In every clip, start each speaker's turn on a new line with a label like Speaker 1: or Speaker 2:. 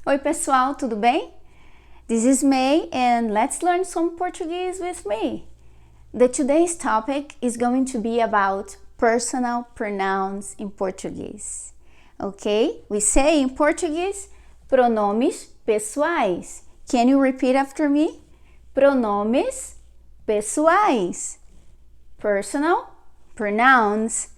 Speaker 1: Oi pessoal, tudo bem? This is May and let's learn some Portuguese with me. Today's topic is going to be about personal pronouns in Portuguese. Okay? We say in Portuguese, pronomes pessoais. Can you repeat after me? Pronomes pessoais. Personal pronouns.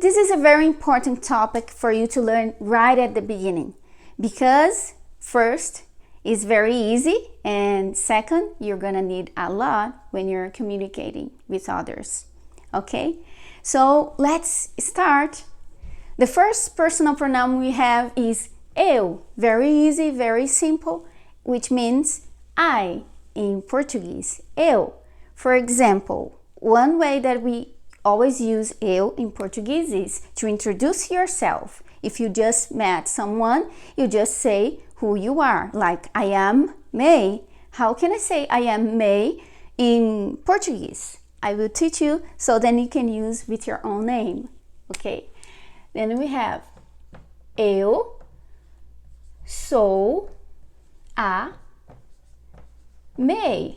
Speaker 1: This is a very important topic for you to learn right at the beginning because first, it's very easy, and second, you're gonna need a lot when you're communicating with others. Okay? So let's start. The first personal pronoun we have is eu. Very easy, very simple, which means I in Portuguese. Eu. For example, one way that we always use eu in Portuguese is to introduce yourself. If you just met someone, you just say who you are. Like, I am May. How can I say I am May in Portuguese? I will teach you so then you can use with your own name. Okay? Then we have eu sou a May.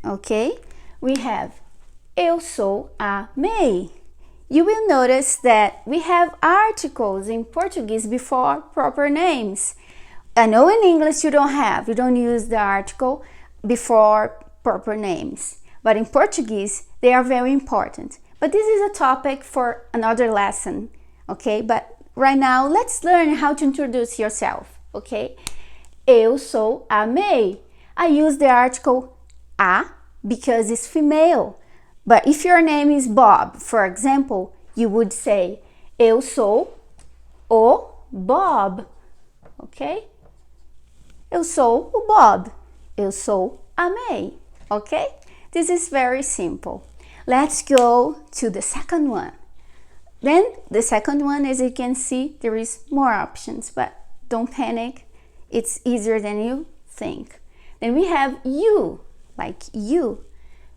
Speaker 1: Okay? We have eu sou a May. You will notice that we have articles in Portuguese before proper names. I know in English you don't use the article before proper names. But in Portuguese, they are very important. But this is a topic for another lesson, okay? But right now, let's learn how to introduce yourself, okay? Eu sou a May. I use the article a because it's female. But if your name is Bob, for example, you would say eu sou o Bob, okay? Eu sou o Bob. Eu sou a May, okay? This is very simple. Let's go to the second one. Then the second one, as you can see, there is more options, but don't panic. It's easier than you think. Then we have you, like you.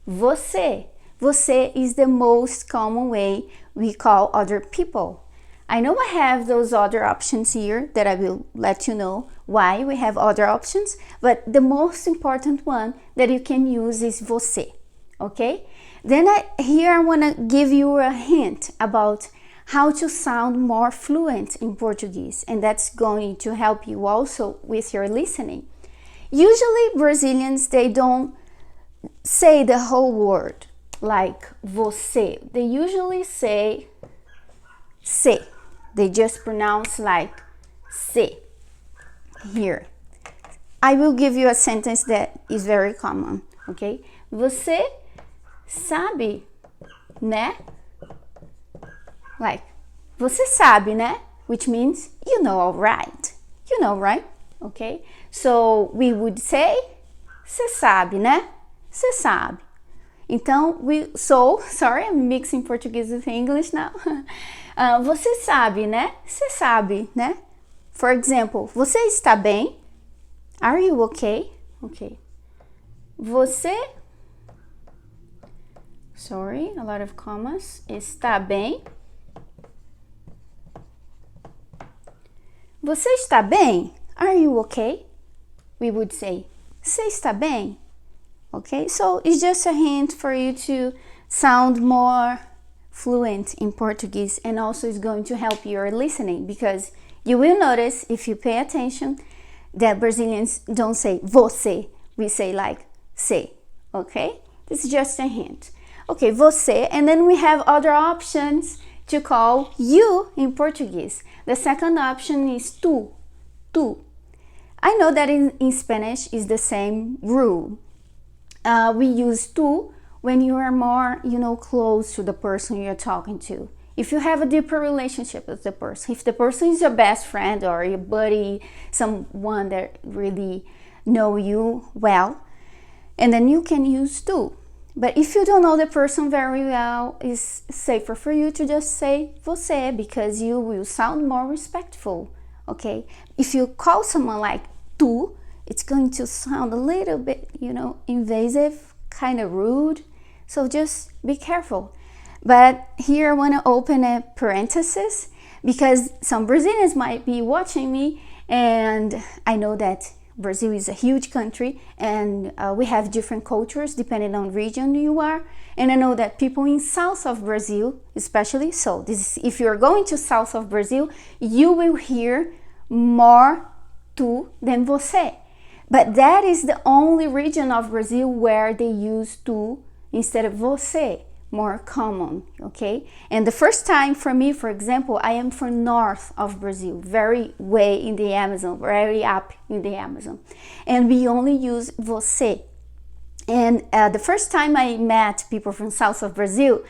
Speaker 1: Você. Você is the most common way we call other people. I know I have those other options here that I will let you know why we have other options, but the most important one that you can use is você, okay? Then here I want to give you a hint about how to sound more fluent in Portuguese, and that's going to help you also with your listening. Usually Brazilians, they don't say the whole word like você. They usually say se. They just pronounce like se. Here. I will give you a sentence that is very common, okay? Você sabe, né? Like, você sabe, né? Which means you know, right? You know, right? Okay? So we would say, você sabe, né? Você sabe. Então, sorry, I'm mixing Portuguese with English now. Você sabe, né? Você sabe, né? For example, você está bem? Are you okay? Okay. Você, sorry, a lot of commas. Está bem? Você está bem? Are you okay? We would say, você está bem? Okay, so it's just a hint for you to sound more fluent in Portuguese, and also is going to help your listening because you will notice if you pay attention that Brazilians don't say você, we say like se, okay? This is just a hint. Okay, você, and then we have other options to call you in Portuguese. The second option is tú, tú. I know that in Spanish is the same rule. We use tú when you are more, close to the person you're talking to. If you have a deeper relationship with the person, if the person is your best friend or your buddy, someone that really know you well, and then you can use tú. But if you don't know the person very well, it's safer for you to just say você because you will sound more respectful, okay? If you call someone like tú, it's going to sound a little bit, invasive, kind of rude. So just be careful. But here I want to open a parenthesis because some Brazilians might be watching me And I know that Brazil is a huge country, and we have different cultures depending on region you are. And I know that people in south of Brazil, especially, so this is, if you're going to south of Brazil, you will hear more tu than você. But that is the only region of Brazil where they use tu instead of você, more common, okay? And the first time for me, for example, I am from north of Brazil, very way in the Amazon, very up in the Amazon. And we only use você. And the first time I met people from south of Brazil,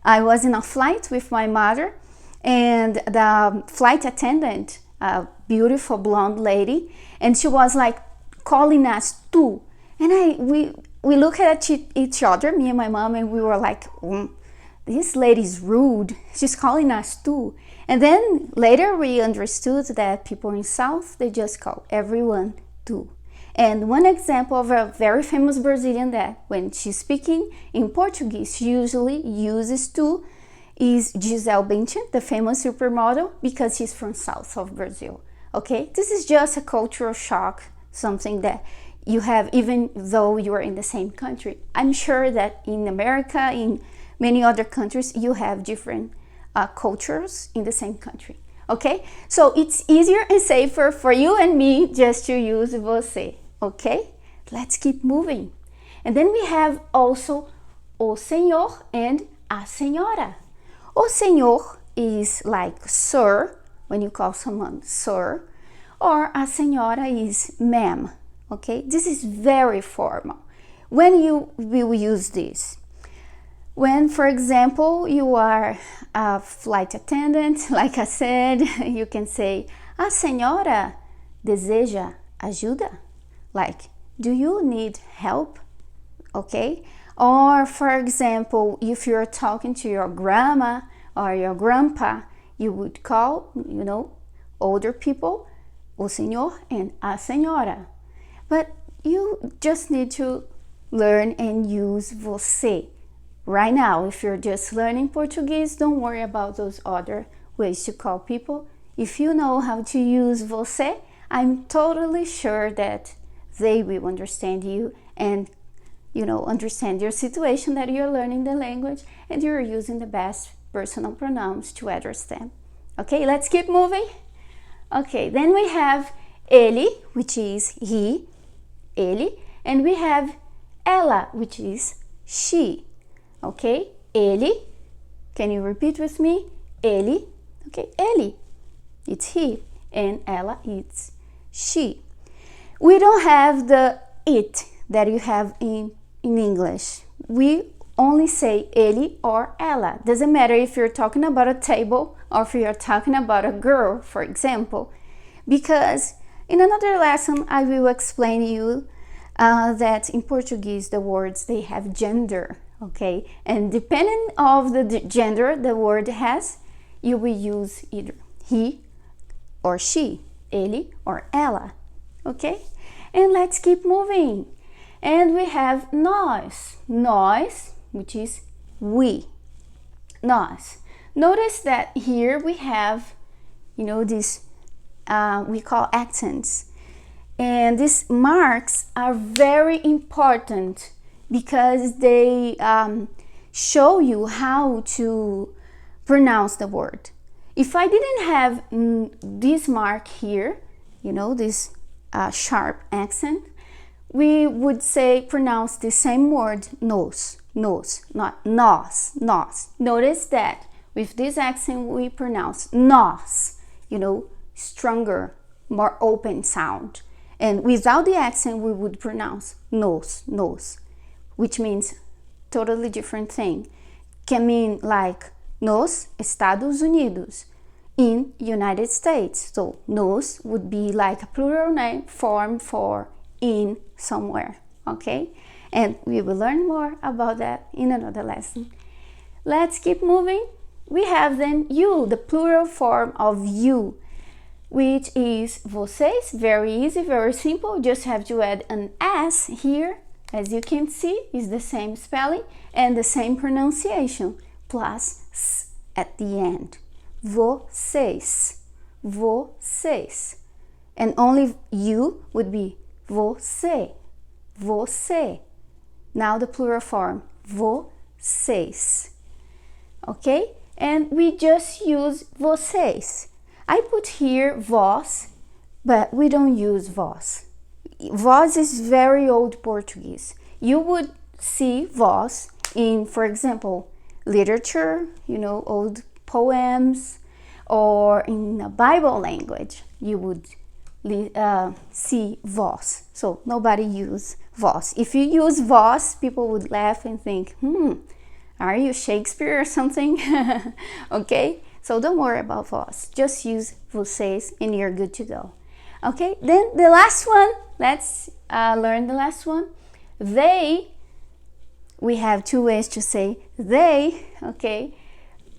Speaker 1: I was in a flight with my mother, and the flight attendant, a beautiful blonde lady, and she was like calling us tu. And we looked at each other, me and my mom, and we were like, this lady's rude. She's calling us tu. And then later we understood that people in south, they just call everyone tu. And one example of a very famous Brazilian that when she's speaking in Portuguese, she usually uses tu is Gisele Bündchen, the famous supermodel, because she's from south of Brazil. Okay, this is just a cultural shock, something that you have even though you are in the same country. I'm sure that in America, in many other countries, you have different cultures in the same country. Okay, so it's easier and safer for you and me just to use você. Okay, let's keep moving. And then we have also o senhor and a senhora. O senhor is like sir, when you call someone sir, or a senhora is ma'am. Okay, this is very formal. When you will use this? When, for example, you are a flight attendant, like I said, you can say, a senhora deseja ajuda? Like, do you need help? Okay? Or, for example, if you're talking to your grandma or your grandpa, you would call, older people, o senhor and a senhora. But you just need to learn and use você. Right now, if you're just learning Portuguese, don't worry about those other ways to call people. If you know how to use você, I'm totally sure that they will understand you and understand your situation, that you're learning the language and you're using the best personal pronouns to address them. Okay, let's keep moving. Okay, then we have ele, which is he, ele, and we have ela, which is she. Okay, ele, can you repeat with me? Ele, okay, ele, it's he, and ela, it's she. We don't have the it that you have in English. We only say ele or ela. Doesn't matter if you're talking about a table or if you're talking about a girl, for example, because in another lesson I will explain you that in Portuguese the words, they have gender, okay? And depending of the gender the word has, you will use either he or she, ele or ela, okay? And let's keep moving. And we have nós, which is we, nós. Notice that here we have, this we call accents. And these marks are very important because they show you how to pronounce the word. If I didn't have this mark here, this sharp accent, we would say pronounce the same word nos, not nós. Notice that with this accent we pronounce nós, stronger, more open sound. And without the accent we would pronounce nos, which means totally different thing. Can mean like nos Estados Unidos, in United States. So nos would be like a plural name form for in somewhere, okay? And we will learn more about that in another lesson. Let's keep moving. We have then you, the plural form of you, which is vocês. Very easy, very simple. Just have to add an S here. As you can see, is the same spelling and the same pronunciation, plus s at the end. Vocês. and only you would be você, você. Now the plural form, vocês, okay? And we just use vocês. I put here vós, but we don't use vós. Vós is very old Portuguese. You would see vós in, for example, literature, old poems, or in a Bible language, you would see vós. So nobody use vós. If you use vós, people would laugh and think, are you Shakespeare or something? Okay, so don't worry about vós. Just use vocês and you're good to go. Okay, then the last one, let's learn the last one. They, we have two ways to say they, okay?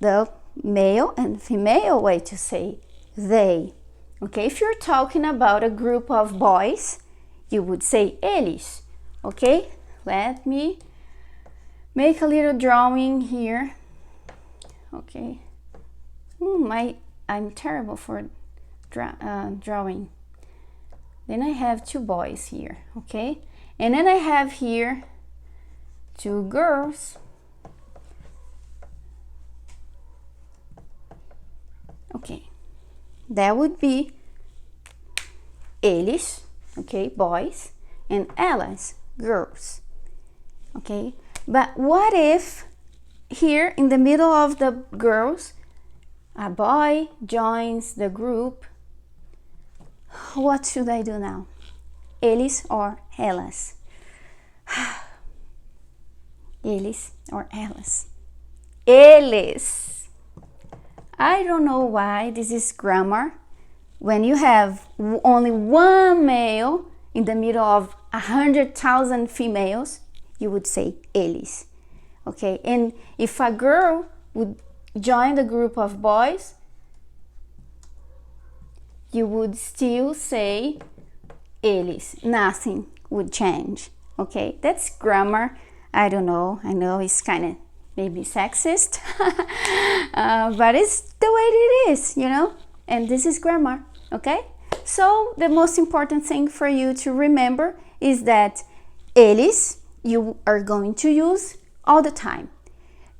Speaker 1: The male and female way to say they. Okay, if you're talking about a group of boys, you would say eles. Okay, let me make a little drawing here. Okay, I'm terrible for drawing. Then I have two boys here, okay? And then I have here two girls. Okay, that would be eles, okay, boys, and elas, girls, okay? But what if here in the middle of the girls, a boy joins the group? What should I do now? Eles or elas? Eles or elas? Eles. I don't know why this is grammar. When you have only one male in the middle of 100,000 females, you would say eles. Okay, and if a girl would join the group of boys, you would still say eles. Nothing would change. Okay, that's grammar. I don't know. I know it's kind of maybe sexist, but it's the way it is, and this is grammar. Okay, so the most important thing for you to remember is that eles you are going to use all the time.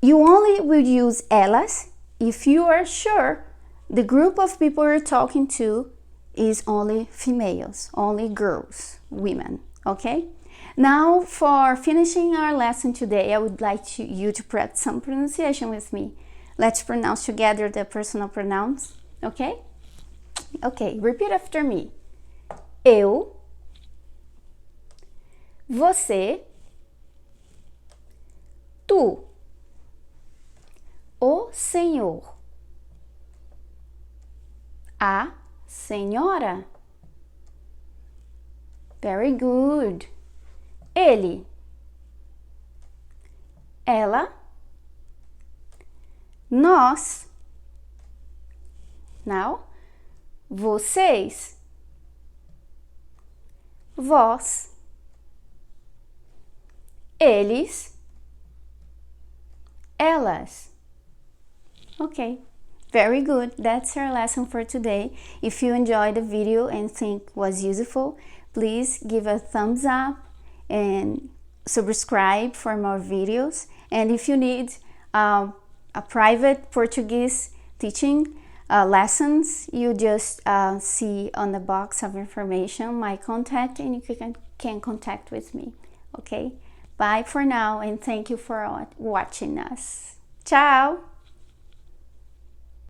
Speaker 1: You only will use elas if you are sure the group of people you're talking to is only females, only girls, women. Okay, now for finishing our lesson today, I would like you to practice some pronunciation with me. Let's pronounce together the personal pronouns. Okay, repeat after me. Eu, você, tu, o senhor, a senhora. Very good. Ele, ela, nós. Now, vocês, vós, eles, elas. Okay, very good. That's our lesson for today. If you enjoyed the video and think was useful, please give a thumbs up and subscribe for more videos. And if you need a private Portuguese teaching lessons, you just see on the box of information my contact, and you can contact with me. Okay, bye for now, and thank you for watching us. Ciao.